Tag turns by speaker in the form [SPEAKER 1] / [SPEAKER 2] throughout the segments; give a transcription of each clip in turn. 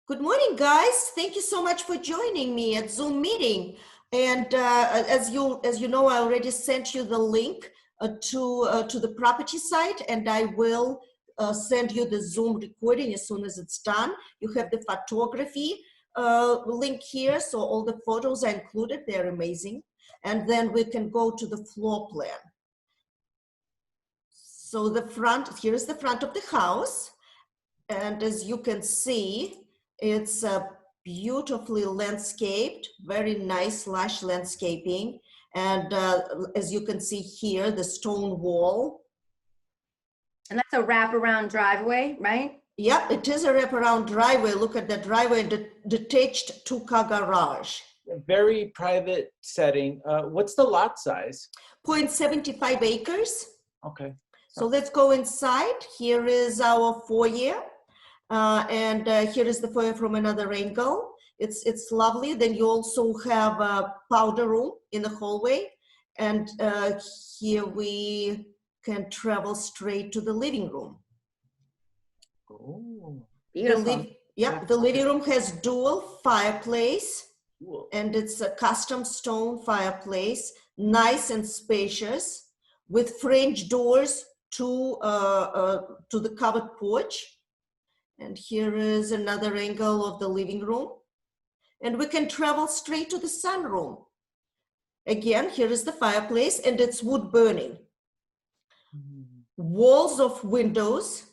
[SPEAKER 1] Good morning, guys. Thank you so much for joining me at Zoom meeting. And as you know, I already sent you the link to the property site, and I will send you the Zoom recording as soon as it's done. You have the photography link here, so all the photos are included. They're amazing. And then we can go to the floor plan. So the front, here's the front of the house. And as you can see, it's beautifully landscaped, very nice lush landscaping. And as you can see here, the stone wall.
[SPEAKER 2] And that's a wraparound driveway, right?
[SPEAKER 1] Yeah, it is a wraparound driveway. Look at that driveway and the detached two-car garage.
[SPEAKER 3] A very private setting. What's the lot size?
[SPEAKER 1] 0.75 acres.
[SPEAKER 3] Okay.
[SPEAKER 1] So let's go inside. Here is our foyer. And here is the foyer from another angle. It's lovely. Then you also have a powder room in the hallway. And here we can travel straight to the living room.
[SPEAKER 3] Oh,
[SPEAKER 2] Beautiful.
[SPEAKER 1] The living room has dual fireplace.
[SPEAKER 3] cool.
[SPEAKER 1] And it's a custom stone fireplace, nice and spacious, with French doors to the covered porch. And here is another angle of the living room. And we can travel straight to the sunroom. Again, here is the fireplace, and it's wood burning. Walls of windows.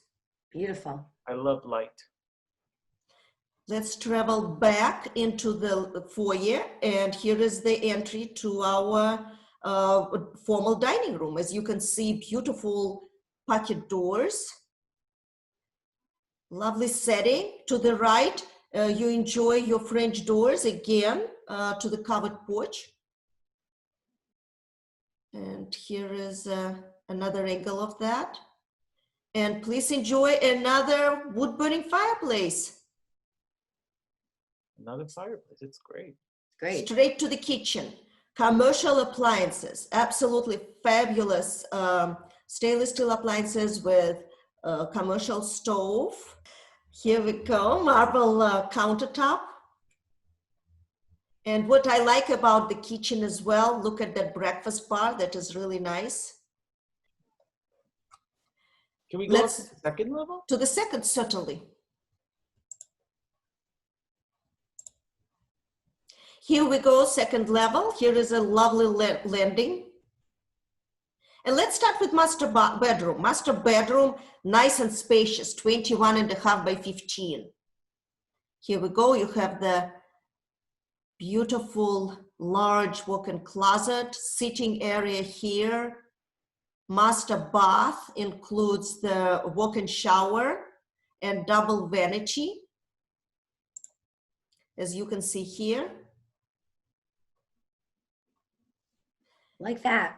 [SPEAKER 2] Beautiful.
[SPEAKER 3] I love light.
[SPEAKER 1] Let's travel back into the foyer, and here is the entry to our formal dining room. As you can see, beautiful pocket doors. Lovely setting. To the right, you enjoy your French doors again to the covered porch. And here is another angle of that. And please enjoy another wood-burning fireplace.
[SPEAKER 3] Another fireplace. It's great.
[SPEAKER 2] Great.
[SPEAKER 1] Straight to the kitchen. Commercial appliances. Absolutely fabulous stainless steel appliances with commercial stove. Here we go, marble countertop. And what I like about the kitchen as well, look at that breakfast bar, that is really nice.
[SPEAKER 3] Can we go up to the second level?
[SPEAKER 1] To the second, certainly. Here we go, second level. Here is a lovely landing. And let's start with master bedroom. Master bedroom, nice and spacious, 21.5 by 15. Here we go. You have the beautiful large walk-in closet, sitting area here. Master bath includes the walk-in shower and double vanity, as you can see here.
[SPEAKER 2] Like that.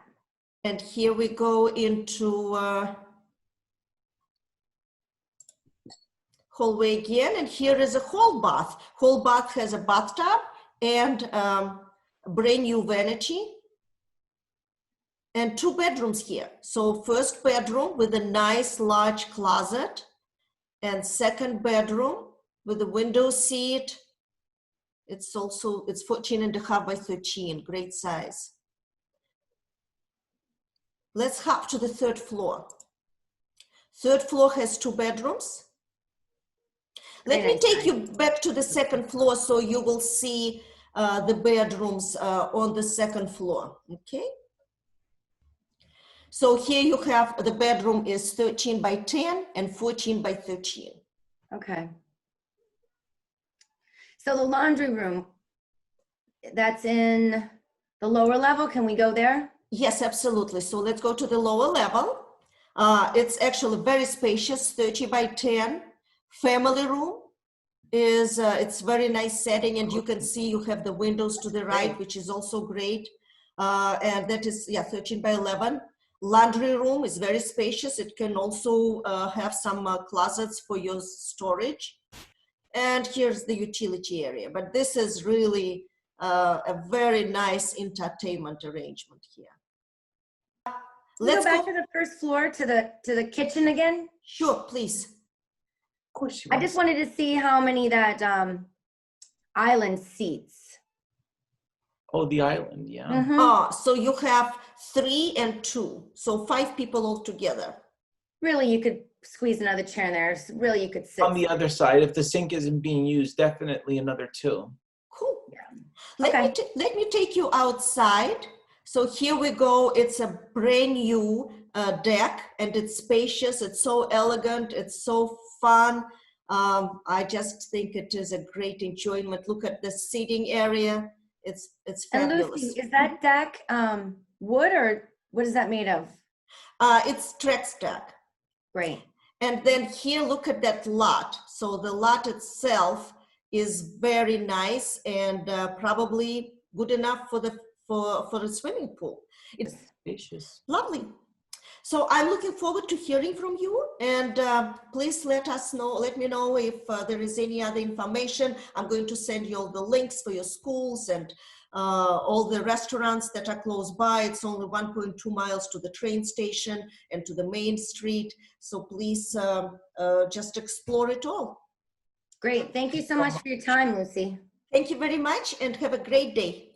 [SPEAKER 1] And here we go into hallway again, and here is a hall bath. Hall bath has a bathtub and brand new vanity. And 2 bedrooms here. So first bedroom with a nice large closet, and second bedroom with a window seat. It's 14.5 by 13, great size. Let's hop to the third floor. Third floor has 2 bedrooms. Let me take you back to the second floor so you will see the bedrooms on the second floor, okay? So here you have, the bedroom is 13 by 10 and 14 by 13.
[SPEAKER 2] Okay. So the laundry room, that's in the lower level. Can we go there?
[SPEAKER 1] Yes, absolutely. So let's go to the lower level. It's actually very spacious, 30 by 10. Family room is, it's very nice setting, and you can see you have the windows to the right, which is also great. And that is, 13 by 11. Laundry room is very spacious. It can also have some closets for your storage. And here's the utility area. But this is really a very nice entertainment arrangement here.
[SPEAKER 2] Let's go back to the first floor to the kitchen again.
[SPEAKER 1] Sure, please.
[SPEAKER 3] course she
[SPEAKER 2] I
[SPEAKER 3] wants.
[SPEAKER 2] just wanted to see how many that island seats.
[SPEAKER 3] Oh, the island, yeah.
[SPEAKER 2] Mhm.
[SPEAKER 1] So you have 3 and 2, so 5 people altogether.
[SPEAKER 2] Really, you could squeeze another chair in there. Really, you could sit.
[SPEAKER 3] On the other side, if the sink isn't being used, definitely another 2.
[SPEAKER 1] Cool.
[SPEAKER 2] Yeah. Okay.
[SPEAKER 1] Let me take you outside. So here we go. It's a brand new deck, and it's spacious. It's so elegant. It's so fun. I just think it is a great enjoyment. Look at the seating area. It's
[SPEAKER 2] And
[SPEAKER 1] fabulous.
[SPEAKER 2] Lucy, is that deck wood or what is that made of?
[SPEAKER 1] It's Trex deck.
[SPEAKER 2] Great.
[SPEAKER 1] And then here, look at that lot. So the lot itself is very nice and probably good enough for the swimming pool. It's
[SPEAKER 3] Spacious.
[SPEAKER 1] lovely. So I'm looking forward to hearing from you, and please let me know if there is any other information. I'm going to send you all the links for your schools and all the restaurants that are close by. It's only 1.2 miles to the train station and to the main street. So please just explore it all.
[SPEAKER 2] Great. Thank you so much for your time, Lucy.
[SPEAKER 1] Thank you very much and have a great day.